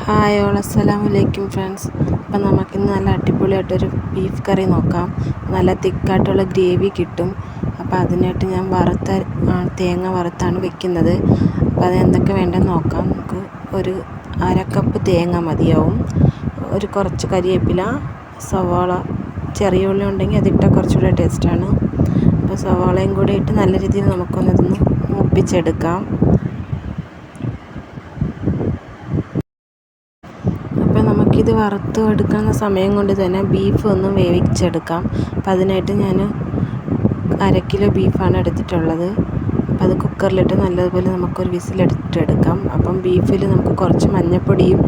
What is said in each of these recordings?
Hi all അസ്സലാമലൈക്കും friends. അപ്പം നമുക്കിന്ന് നല്ല അടിപൊളിയായിട്ടൊരു ബീഫ് കറി നോക്കാം. നല്ല തിക്കായിട്ടുള്ള ഗ്രേവി കിട്ടും. അപ്പോൾ അതിനായിട്ട് ഞാൻ തേങ്ങ വറുത്താണ് വെക്കുന്നത്. അപ്പോൾ അതെന്തൊക്കെ വേണ്ടതെന്ന് നോക്കാം. നമുക്ക് ഒരു അരക്കപ്പ് തേങ്ങ മതിയാവും. കുറച്ച് കരിവേപ്പില, സവാള, ചെറിയ ഉള്ളി ഉണ്ടെങ്കിൽ അതിട്ടാൽ കുറച്ചുകൂടെ ടേസ്റ്റാണ്. അപ്പോൾ സവാളയും കൂടെ ഇട്ട് നല്ല രീതിയിൽ നമുക്കൊന്നിതൊന്ന് മൂപ്പിച്ചെടുക്കാം. അപ്പോൾ നമുക്കിത് വറുത്ത് എടുക്കുന്ന സമയം കൊണ്ട് തന്നെ ബീഫ് ഒന്ന് വേവിച്ചെടുക്കാം. അപ്പോൾ അതിനായിട്ട് ഞാൻ 1/2 കിലോ ബീഫാണ് എടുത്തിട്ടുള്ളത്. അപ്പോൾ അത് കുക്കറിലിട്ട് നല്ലതുപോലെ നമുക്കൊരു വിസിലെടുത്തെടുക്കാം. അപ്പം ബീഫിൽ നമുക്ക് കുറച്ച് മഞ്ഞൾപ്പൊടിയും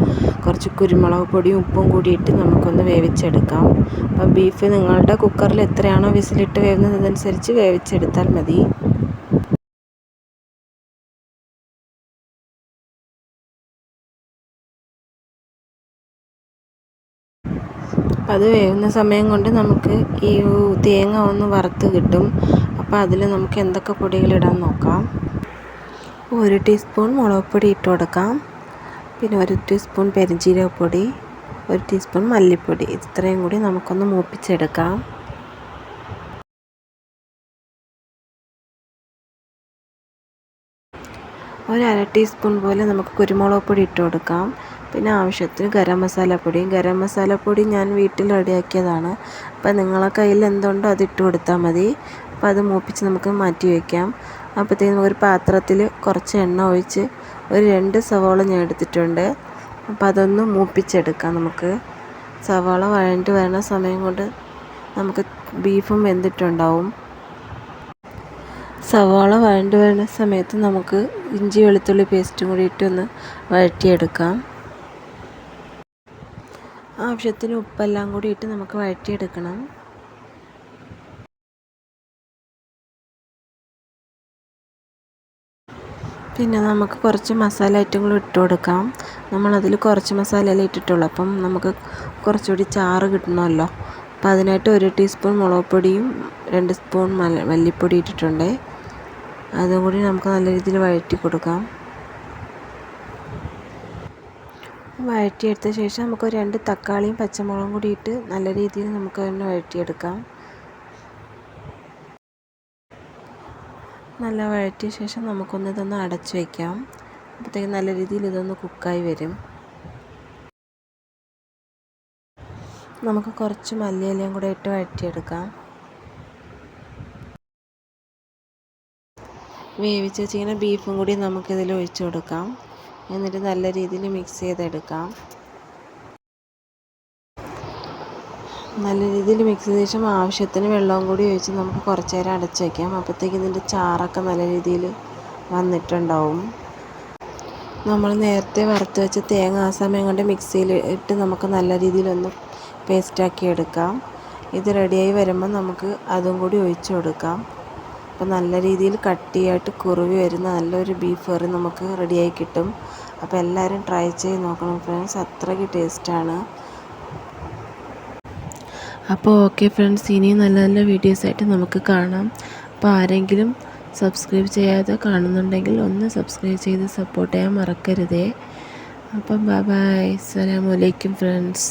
കുറച്ച് കുരുമുളക് പൊടിയും ഉപ്പും കൂടി ഇട്ട് നമുക്കൊന്ന് വേവിച്ചെടുക്കാം. അപ്പം ബീഫ് നിങ്ങളുടെ കുക്കറിൽ എത്രയാണോ വിസിലിട്ട് വേവുന്നത് അതനുസരിച്ച് വേവിച്ചെടുത്താൽ മതി. അത് വേവുന്ന സമയം കൊണ്ട് നമുക്ക് ഈ തേങ്ങ ഒന്ന് വറുത്ത് കിട്ടും. അപ്പോൾ അതിൽ നമുക്ക് എന്തൊക്കെ പൊടികളിടാൻ നോക്കാം. 1 ടീസ്പൂൺ മുളക് പൊടി ഇട്ട് കൊടുക്കാം. പിന്നെ 1 ടീസ്പൂൺ പെരുംജീരകപ്പൊടി, 1 ടീസ്പൂൺ മല്ലിപ്പൊടി. ഇത്രയും കൂടി നമുക്കൊന്ന് മൂപ്പിച്ചെടുക്കാം. ഒരു 1/2 ടീസ്പൂൺ പോലെ നമുക്ക് കുരുമുളക് പൊടി ഇട്ട് കൊടുക്കാം. പിന്നെ ആവശ്യത്തിന് ഗരം മസാലപ്പൊടി ഞാൻ വീട്ടിൽ റെഡിയാക്കിയതാണ്. അപ്പോൾ നിങ്ങളെ കയ്യിൽ എന്തുണ്ടോ അതിട്ട് കൊടുത്താൽ മതി. അപ്പോൾ അത് മൂപ്പിച്ച് നമുക്ക് മാറ്റി വയ്ക്കാം. അപ്പോഴത്തേക്കും ഒരു പാത്രത്തിൽ കുറച്ച് എണ്ണ ഒഴിച്ച് ഒരു 2 സവാള ഞാൻ എടുത്തിട്ടുണ്ട്. അപ്പോൾ അതൊന്ന് മൂപ്പിച്ചെടുക്കാം. നമുക്ക് സവാള വഴണ്ട് വരുന്ന സമയം കൊണ്ട് നമുക്ക് ബീഫും വെന്തിട്ടുണ്ടാവും. സവാള വഴണ്ട് വരുന്ന സമയത്ത് നമുക്ക് ഇഞ്ചി വെളുത്തുള്ളി പേസ്റ്റും കൂടി ഇട്ടൊന്ന് വഴറ്റിയെടുക്കാം. ആവശ്യത്തിന് ഉപ്പെല്ലാം കൂടി ഇട്ട് നമുക്ക് വഴറ്റിയെടുക്കണം. പിന്നെ നമുക്ക് കുറച്ച് മസാല ഐറ്റങ്ങൾ ഇട്ട് കൊടുക്കാം. നമ്മളതിൽ കുറച്ച് മസാലയല്ലേ ഇട്ടിട്ടുള്ളൂ. അപ്പം നമുക്ക് കുറച്ചുകൂടി ചാറ് കിട്ടണമല്ലോ. അപ്പോൾ അതിനായിട്ട് 1 ടീസ്പൂൺ മുളക് പൊടിയും 2 സ്പൂൺ മല്ലിപ്പൊടി ഇട്ടിട്ടുണ്ട്. അതും കൂടി നമുക്ക് നല്ല രീതിയിൽ വഴറ്റി കൊടുക്കാം. വഴറ്റിയെടുത്ത ശേഷം നമുക്ക് 2 തക്കാളിയും പച്ചമുളകും കൂടി ഇട്ട് നല്ല രീതിയിൽ നമുക്ക് തന്നെ വഴറ്റിയെടുക്കാം. നല്ല വഴറ്റിയ ശേഷം ഇതൊന്ന് അടച്ച് വയ്ക്കാം. അപ്പോഴത്തേക്കും നല്ല രീതിയിൽ ഇതൊന്ന് കുക്കായി വരും. നമുക്ക് കുറച്ച് മല്ലിയിലയും കൂടെ ഇട്ട് വഴറ്റിയെടുക്കാം. വേവിച്ച് വെച്ചിങ്ങനെ ബീഫും കൂടി നമുക്കിതിൽ ഒഴിച്ചു കൊടുക്കാം. എന്നിട്ട് നല്ല രീതിയിൽ മിക്സ് ചെയ്തെടുക്കാം. നല്ല രീതിയിൽ മിക്സ് ചെയ്ത ശേഷം ആവശ്യത്തിന് വെള്ളവും കൂടി ഒഴിച്ച് നമുക്ക് കുറച്ച് നേരം അടച്ച് വയ്ക്കാം. അപ്പോഴത്തേക്ക് ഇതിൻ്റെ ചാറൊക്കെ നല്ല രീതിയിൽ വന്നിട്ടുണ്ടാവും. നമ്മൾ നേരത്തെ വറുത്ത് വെച്ച തേങ്ങ ആ സമയം കൊണ്ട് മിക്സിയിൽ ഇട്ട് നമുക്ക് നല്ല രീതിയിലൊന്ന് പേസ്റ്റാക്കി എടുക്കാം. ഇത് റെഡിയായി വരുമ്പോൾ നമുക്ക് അതും കൂടി ഒഴിച്ചു കൊടുക്കാം. അപ്പോൾ നല്ല രീതിയിൽ കട്ടിയായിട്ട് കുറുവി വരുന്ന നല്ലൊരു ബീഫ് കറി നമുക്ക് റെഡിയായി കിട്ടും. അപ്പോൾ എല്ലാവരും ട്രൈ ചെയ്ത് നോക്കണം ഫ്രണ്ട്സ്, അത്രയ്ക്ക് ടേസ്റ്റാണ്. അപ്പോൾ ഓക്കെ ഫ്രണ്ട്സ്, ഇനിയും നല്ല നല്ല വീഡിയോസായിട്ട് നമുക്ക് കാണാം. അപ്പോൾ ആരെങ്കിലും സബ്സ്ക്രൈബ് ചെയ്യാതെ കാണുന്നുണ്ടെങ്കിൽ ഒന്ന് സബ്സ്ക്രൈബ് ചെയ്ത് സപ്പോർട്ട് ചെയ്യാൻ മറക്കരുതേ. അപ്പം ബൈ ബൈ, അസ്സലാമു അലൈക്കും ഫ്രണ്ട്സ്.